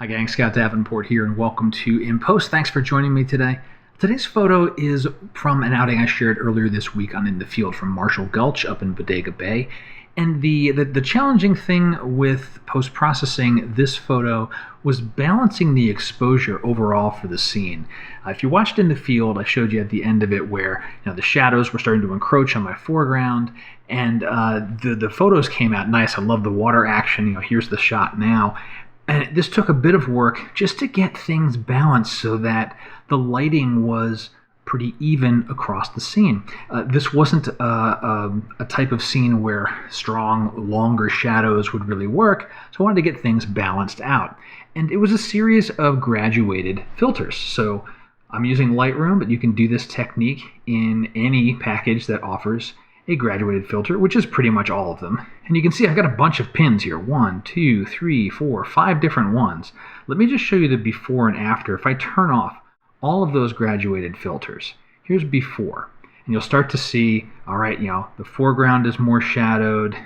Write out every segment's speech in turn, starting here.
Hi gang, Scott Davenport here and welcome to In Post. Thanks for joining me today. Today's photo is from an outing I shared earlier this week on In the Field from Marshall Gulch up in Bodega Bay. And the challenging thing with post-processing this photo was balancing the exposure overall for the scene. If you watched In the Field, I showed you at the end of it where the shadows were starting to encroach on my foreground, and the photos came out nice. I love the water action. Here's the shot now. And this took a bit of work just to get things balanced so that the lighting was pretty even across the scene. This wasn't a type of scene where strong, longer shadows would really work, so I wanted to get things balanced out. And it was a series of graduated filters. So I'm using Lightroom, but you can do this technique in any package that offers a graduated filter, which is pretty much all of them. And you can see I've got a bunch of pins here. 1, 2, 3, 4, 5 different ones. Let me just show you the before and after. If I turn off all of those graduated filters, here's before. And you'll start to see, all right, the foreground is more shadowed.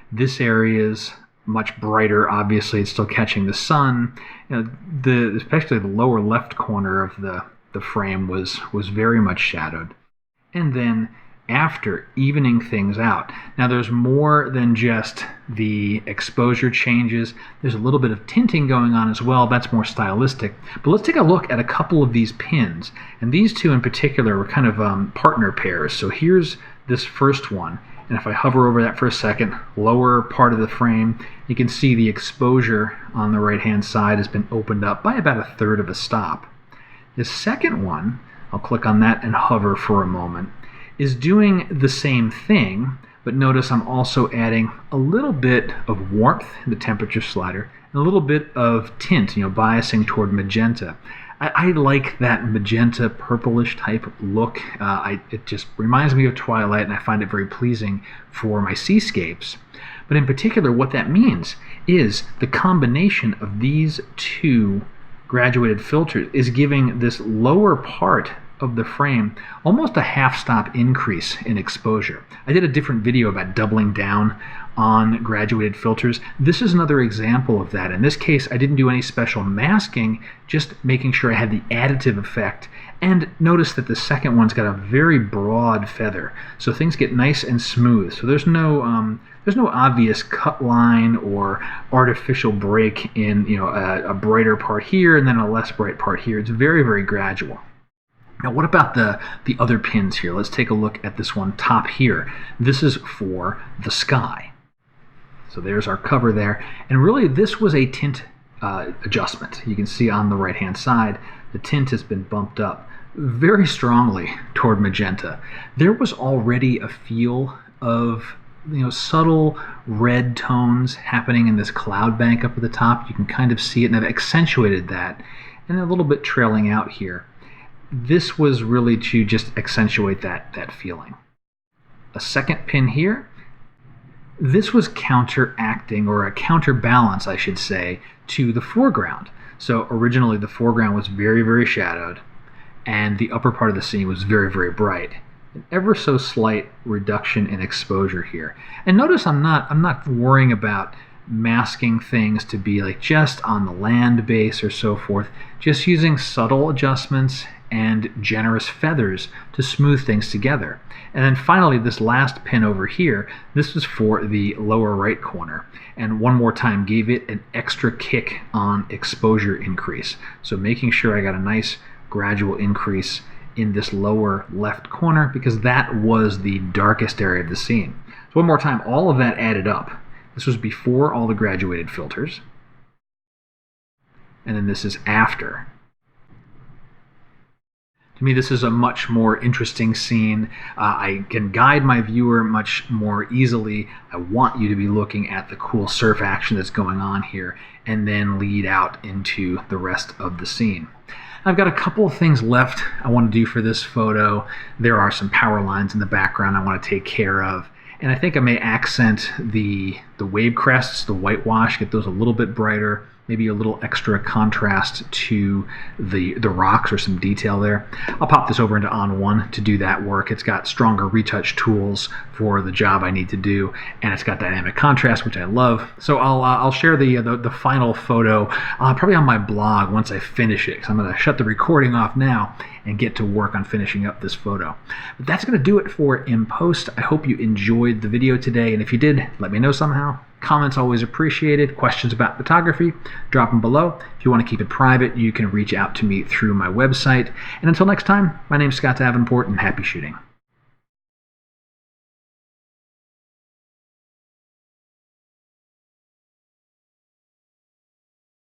This area is much brighter. Obviously, it's still catching the sun. Especially the lower left corner of the frame was very much shadowed. And then after evening things out. Now there's more than just the exposure changes. There's a little bit of tinting going on as well. That's more stylistic. But let's take a look at a couple of these pins. And these two in particular were kind of partner pairs. So here's this first one. And if I hover over that for a second, lower part of the frame, you can see the exposure on the right-hand side has been opened up by about 1/3 of a stop. The second one, I'll click on that and hover for a moment, is doing the same thing, but notice I'm also adding a little bit of warmth in the temperature slider and a little bit of tint, biasing toward magenta. I like that magenta purplish type look. It just reminds me of Twilight, and I find it very pleasing for my seascapes. But in particular, what that means is the combination of these two graduated filters is giving this lower part of the frame almost a half-stop increase in exposure. I did a different video about doubling down on graduated filters. This is another example of that. In this case, I didn't do any special masking, just making sure I had the additive effect. And notice that the second one's got a very broad feather, so things get nice and smooth. So there's no obvious cut line or artificial break in a brighter part here and then a less bright part here. It's very, very gradual. Now what about the other pins here? Let's take a look at this one top here. This is for the sky. So there's our cover there. And really this was a tint adjustment. You can see on the right hand side the tint has been bumped up very strongly toward magenta. There was already a feel of subtle red tones happening in this cloud bank up at the top. You can kind of see it, and I've accentuated that and a little bit trailing out here. This was really to just accentuate that feeling. A second pin here. This was counteracting, or a counterbalance, I should say, to the foreground. So originally the foreground was very, very shadowed, and the upper part of the scene was very, very bright. An ever so slight reduction in exposure here. And notice I'm not worrying about masking things to be like just on the land base or so forth. Just using subtle adjustments and generous feathers to smooth things together. And then finally, this last pin over here, this is for the lower right corner. And one more time, gave it an extra kick on exposure increase. So making sure I got a nice gradual increase in this lower left corner, because that was the darkest area of the scene. So one more time, all of that added up. This was before all the graduated filters. And then this is after. To me, this is a much more interesting scene. I can guide my viewer much more easily. I want you to be looking at the cool surf action that's going on here, and then lead out into the rest of the scene. I've got a couple of things left I want to do for this photo. There are some power lines in the background I want to take care of. And I think I may accent the wave crests, the whitewash, get those a little bit brighter. maybe a little extra contrast to the rocks or some detail there. I'll pop this over into On 1 to do that work. It's got stronger retouch tools for the job I need to do, and it's got dynamic contrast, which I love. So I'll share the final photo probably on my blog once I finish it, because I'm going to shut the recording off now and get to work on finishing up this photo. But that's going to do it for In Post. I hope you enjoyed the video today, and if you did, let me know somehow. Comments always appreciated. Questions about photography, drop them below. If you want to keep it private, you can reach out to me through my website. And until next time, my name's Scott Davenport, and happy shooting.